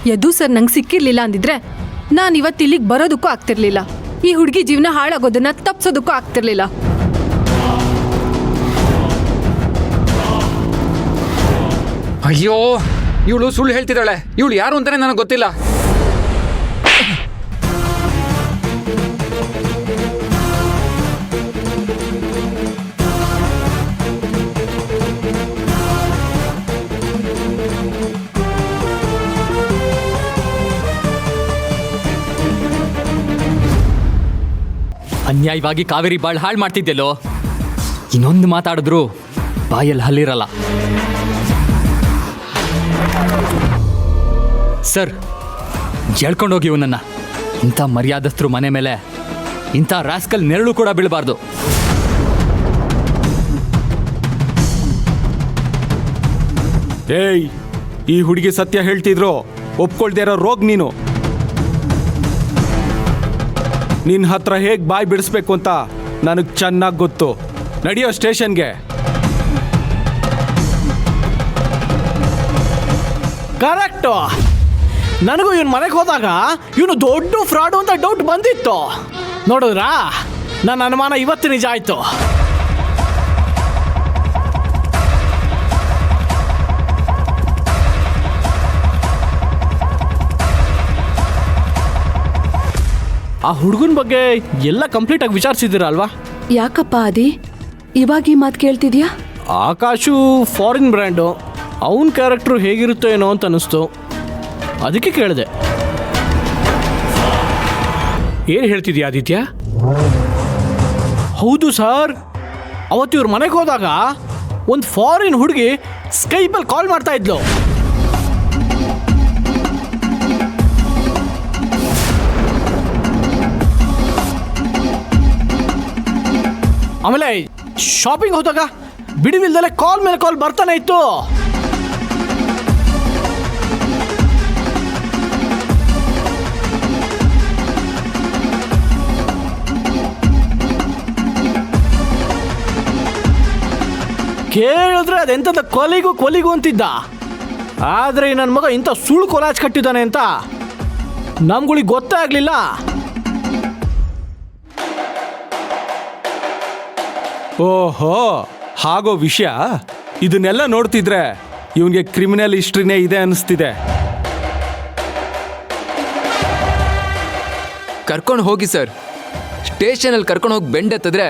Yadu sir ನಂಗೆ ಸಿಕ್ಕಿರ್ಲಿಲ್ಲ ಅಂದಿದ್ರೆ ನಾನು ಇವತ್ತು ಇಲ್ಲಿಗೆ ಬರೋದಕ್ಕೂ ಆಗ್ತಿರ್ಲಿಲ್ಲ. ಈ ಹುಡುಗಿ ಜೀವನ ಹಾಳಾಗೋದನ್ನ ತಪ್ಸೋದಕ್ಕೂ ಆಗ್ತಿರ್ಲಿಲ್ಲ. ಅಯ್ಯೋ, ಇವಳು ಸುಳ್ಳು ಹೇಳ್ತಿದ್ದಾಳೆ. ಇವಳು ಯಾರು ಅಂತಾನೆ ನನಗೆ ಗೊತ್ತಿಲ್ಲ. ಅನ್ಯಾಯವಾಗಿ ಕಾವೇರಿ ಬಾಳ್ ಹಾಳು ಮಾಡ್ತಿದ್ದೆಲ್ಲೋ. ಇನ್ನೊಂದು ಮಾತಾಡಿದ್ರು ಬಾಯಲ್ಲಿ ಹಲ್ಲಿರಲ್ಲ. ಸರ್, ಹೇಳ್ಕೊಂಡೋಗಿ ಇವನನ್ನ. ಇಂಥ ಮರ್ಯಾದಸ್ಥರು ಮನೆ ಮೇಲೆ ಇಂಥ ರಾಸ್ಕಲ್ ನೆರಳು ಕೂಡ ಬೀಳಬಾರ್ದು. ಏಯ್, ಈ ಹುಡುಗಿ ಸತ್ಯ ಹೇಳ್ತಿದ್ರು ಒಪ್ಕೊಳ್ದೇ ಇರೋ ರೋಗ್ ನೀನು. ನಿನ್ನ ಹತ್ರ ಹೇಗೆ ಬಾಯಿ ಬಿಡಿಸ್ಬೇಕು ಅಂತ ನನಗೆ ಚೆನ್ನಾಗಿ ಗೊತ್ತು. ನಡೆಯೋ ಸ್ಟೇಷನ್ಗೆ. ಕರೆಕ್ಟು. ನನಗೂ ಇವನು ಮನೆಗೆ ಹೋದಾಗ ಇವನು ದೊಡ್ಡ ಫ್ರಾಡು ಅಂತ ಡೌಟ್ ಬಂದಿತ್ತು. ನೋಡಿದ್ರಾ, ನನ್ನ ಅನುಮಾನ ಇವತ್ತು ನಿಜ ಆಯ್ತು. ಆ ಹುಡುಗನ ಬಗ್ಗೆ ಎಲ್ಲ ಕಂಪ್ಲೀಟ್ ಆಗಿ ವಿಚಾರಿಸಿದ್ದೀರಾ ಯಾಕಪ್ಪ ಅದಿ ಇವಾಗ ಈ ಮಾತು ಕೇಳ್ತಿದ್ಯಾ? ಆಕಾಶು ಫಾರಿನ್ ಬ್ರ್ಯಾಂಡು, ಅವನ ಕ್ಯಾರೆಕ್ಟ್ರು ಹೇಗಿರುತ್ತೋ ಏನೋ ಅಂತ ಅನ್ನಿಸ್ತು, ಅದಕ್ಕೆ ಕೇಳಿದೆ. ಏನು ಹೇಳ್ತಿದ್ಯಾ ಆದಿತ್ಯ? ಹೌದು ಸರ್, ಅವತ್ತು ಇವ್ರ ಮನೆಗೆ ಹೋದಾಗ ಒಂದು ಫಾರಿನ್ ಹುಡುಗಿ ಸ್ಕೈಪಲ್ಲಿ ಕಾಲ್ ಮಾಡ್ತಾ ಇದ್ಲು. ಆಮೇಲೆ ಶಾಪಿಂಗ್ ಹೋದಾಗ ಬಿಡುವಿಲ್ದಲೆ ಕಾಲ್ ಮೇಲೆ ಕಾಲ್ ಬರ್ತಾನೆ ಇತ್ತು. ಕೇಳಿದ್ರೆ ಅದೆಂಥದ್ದು ಕೊಲಿಗೂ ಅಂತಿದ್ದ. ಆದರೆ ನನ್ನ ಮಗ ಇಂಥ ಸುಳ್ಳು ಕೊಲಾಜ್ ಕಟ್ಟಿದ್ದಾನೆ ಅಂತ ನಮ್ಗಳಿಗೆ ಗೊತ್ತೇ ಆಗಲಿಲ್ಲ. ಓಹೋ, ಹಾಗೋ ವಿಷಯ. ಇದನ್ನೆಲ್ಲ ನೋಡ್ತಿದ್ರೆ ಇವನಿಗೆ ಕ್ರಿಮಿನಲ್ ಹಿಸ್ಟ್ರಿನೇ ಇದೆ ಅನಿಸ್ತಿದೆ. ಕರ್ಕೊಂಡು ಹೋಗಿ ಸರ್. ಸ್ಟೇಷನಲ್ಲಿ ಕರ್ಕೊಂಡು ಹೋಗಿ ಬೆಂಡೆತ್ತಿದ್ರೆ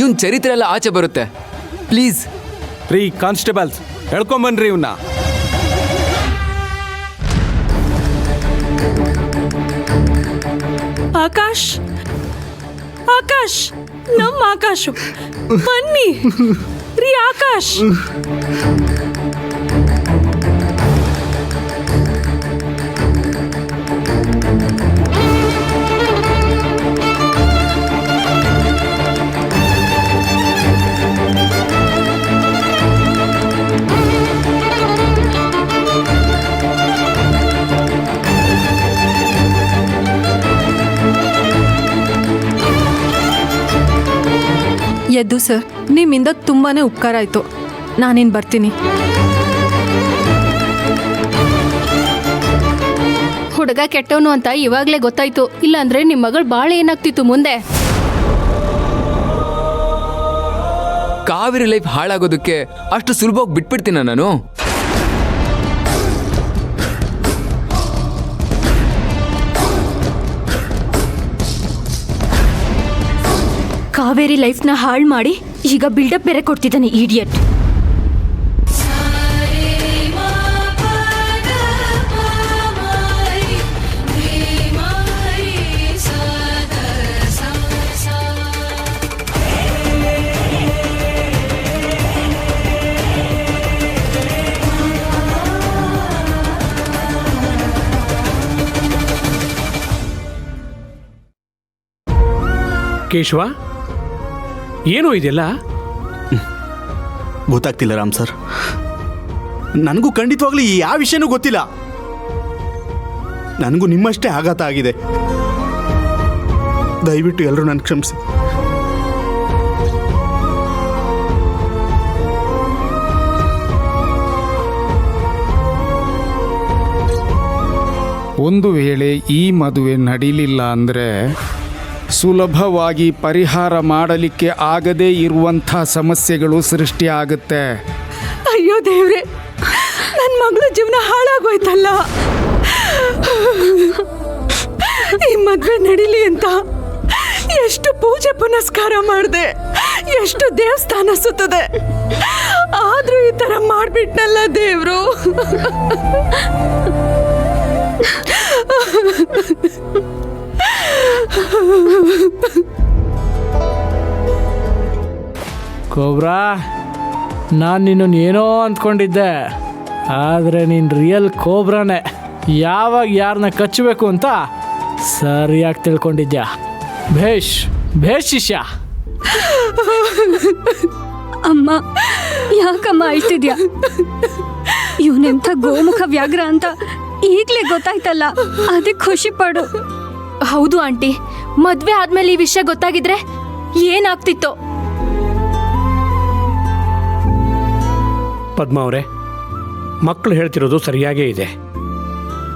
ಇವನ್ ಚರಿತ್ರೆ ಎಲ್ಲ ಆಚೆ ಬರುತ್ತೆ. ಪ್ಲೀಸ್ ರೀ ಕಾನ್ಸ್ಟೇಬಲ್ಸ್, ಹೇಳ್ಕೊಂಬನ್ರಿ ಇವನ್ನ. ಆಕಾಶ್, ಆಕಾಶ್, ನಮ್ಮ ಆಕಾಶು ಬನ್ನಿ ರೀ. ಆಕಾಶ್, ಯದ್ದು ಸರ್, ನಿಮ್ಮಿಂದ ತುಂಬಾನೇ ಉಪಕಾರ ಆಯ್ತು. ನಾನಿನ್ ಬರ್ತೀನಿ. ಹುಡುಗ ಕೆಟ್ಟವನು ಅಂತ ಇವಾಗಲೇ ಗೊತ್ತಾಯ್ತು. ಇಲ್ಲಾಂದ್ರೆ ನಿಮ್ಮ ಮಗಳು ಬಾಳ ಏನಾಗ್ತಿತ್ತು ಮುಂದೆ. ಕಾವೇರಿ ಲೈಫ್ ಹಾಳಾಗೋದಕ್ಕೆ ಅಷ್ಟು ಸುಲಭವಾಗಿ ಬಿಟ್ಬಿಡ್ತೀನ ನಾನು? ಕಾವೇರಿ ಲೈಫ್ನ ಹಾಳು ಮಾಡಿ ಈಗ ಬಿಲ್ಡಪ್ ಬೇರೆ ಕೊಡ್ತಿದ್ದಾನೆ ಇಡಿಯಟ್. ಕೇಶವ, ಏನೋ ಇದೆಲ್ಲ ಗೊತ್ತಾಗ್ತಿಲ್ಲ ರಾಮ್ ಸರ್. ನನಗೂ ಖಂಡಿತವಾಗ್ಲೂ ಯಾವ ವಿಷಯನೂ ಗೊತ್ತಿಲ್ಲ. ನನಗೂ ನಿಮ್ಮಷ್ಟೇ ಆಘಾತ ಆಗಿದೆ. ದಯವಿಟ್ಟು ಎಲ್ಲರೂ ನನ್ನ ಕ್ಷಮಿಸಿ. ಒಂದು ವೇಳೆ ಈ ಮದುವೆ ನಡೀಲಿಲ್ಲ ಅಂದರೆ ಸುಲಭವಾಗಿ ಪರಿಹಾರ ಮಾಡಲಿಕ್ಕೆ ಆಗದೇ ಇರುವಂಥ ಸಮಸ್ಯೆಗಳು ಸೃಷ್ಟಿಯಾಗುತ್ತೆ. ಅಯ್ಯೋ ದೇವ್ರೆ, ನನ್ನ ಮಗಳ ಜೀವನ ಹಾಳಾಗೋಯ್ತಲ್ಲ. ಈ ಮದ್ವೆ ನಡೀಲಿ ಅಂತ ಎಷ್ಟು ಪೂಜೆ ಪುನಸ್ಕಾರ ಮಾಡಿದೆ, ಎಷ್ಟು ದೇವಸ್ಥಾನ ಸುತ್ತದೆ, ಆದ್ರೂ ಈ ತರ ಮಾಡ್ಬಿಟ್ನಲ್ಲ ದೇವ್ರು. ಕೋಬ್ರಾ, ನಾನು ನಿನ್ನನ್ನು ಏನೋ ಅಂದ್ಕೊಂಡಿದ್ದೆ, ಆದರೆ ನೀನು ರಿಯಲ್ ಕೋಬ್ರಾನೇ. ಯಾವಾಗ ಯಾರನ್ನ ಕಚ್ಚಬೇಕು ಅಂತ ಸರಿಯಾಗಿ ತಿಳ್ಕೊಂಡಿದ್ಯಾ. ಭೇಷ್ ಭೇಷ್ ಶಿಷ್ಯ. ಅಮ್ಮ, ಯಾಕಮ್ಮ ಅಳ್ತಿದ್ಯಾ? ಇವನೆಂಥ ಗೋಮುಖ ವ್ಯಾಘ್ರ ಅಂತ ಈಗಲೇ ಗೊತ್ತಾಯ್ತಲ್ಲ, ಅದಕ್ಕೆ ಖುಷಿ ಪಡು. ಹೌದು ಆಂಟಿ, ಮದ್ವೆ ಆದ್ಮೇಲೆ ಈ ವಿಷಯ ಗೊತ್ತಾಗಿದ್ರೆ ಏನಾಗ್ತಿತ್ತೋ. ಪದ್ಮ ಅವರೇ, ಮಕ್ಕಳು ಹೇಳ್ತಿರೋದು ಸರಿಯಾಗೇ ಇದೆ.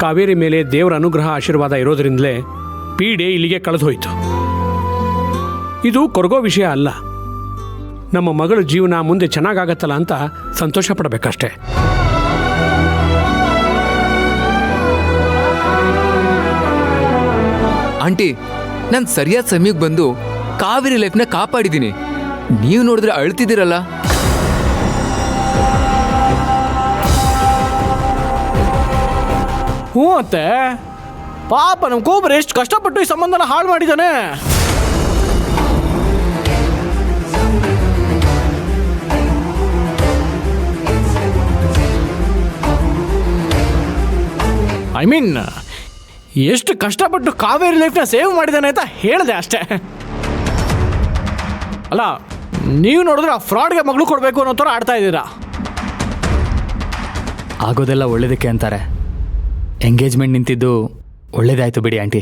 ಕಾವೇರಿ ಮೇಲೆ ದೇವರ ಅನುಗ್ರಹ ಆಶೀರ್ವಾದ ಇರೋದ್ರಿಂದಲೇ ಪೀಡೆ ಇಲ್ಲಿಗೆ ಕಳೆದು ಹೋಯಿತು. ಇದು ಕೊರಗೋ ವಿಷಯ ಅಲ್ಲ. ನಮ್ಮ ಮಗಳ ಜೀವನ ಮುಂದೆ ಚೆನ್ನಾಗಾಗತ್ತಲ್ಲ ಅಂತ ಸಂತೋಷ ಪಡಬೇಕಷ್ಟೆ. ಆಂಟಿ, ನಾನು ಸರಿಯಾದ ಸಮಯಕ್ಕೆ ಬಂದು ಕಾವೇರಿ ಲೈಫ್ನ ಕಾಪಾಡಿದ್ದೀನಿ. ನೀವು ನೋಡಿದ್ರೆ ಅಳ್ತಿದ್ದೀರಲ್ಲ. ಹ್ಞೂ ಅತ್ತೆ, ಪಾಪ ನಮ್ಮ ಕೋಬ್ರ ಎಷ್ಟು ಕಷ್ಟಪಟ್ಟು ಈ ಸಂಬಂಧನ ಹಾಳು ಮಾಡಿದ್ದಾನೆ. ಐ ಮೀನ್, ಎಷ್ಟು ಕಷ್ಟಪಟ್ಟು ಕಾವೇರಿ ಲೈಫ್ನ ಸೇವ್ ಮಾಡಿದ್ದಾನೆ ಅಂತ ಹೇಳಿದೆ ಅಷ್ಟೇ. ಅಲ್ಲ, ನೀವು ನೋಡಿದ್ರೆ ಆ ಫ್ರಾಡ್ಗೆ ಮಗಳು ಕೊಡಬೇಕು ಅನ್ನೋ ಥರ ಆಡ್ತಾ ಇದ್ದೀರಾ. ಆಗೋದೆಲ್ಲ ಒಳ್ಳೇದಕ್ಕೆ ಅಂತಾರೆ. ಎಂಗೇಜ್ಮೆಂಟ್ ನಿಂತಿದ್ದು ಒಳ್ಳೇದಾಯ್ತು ಬಿಡಿ ಆಂಟಿ.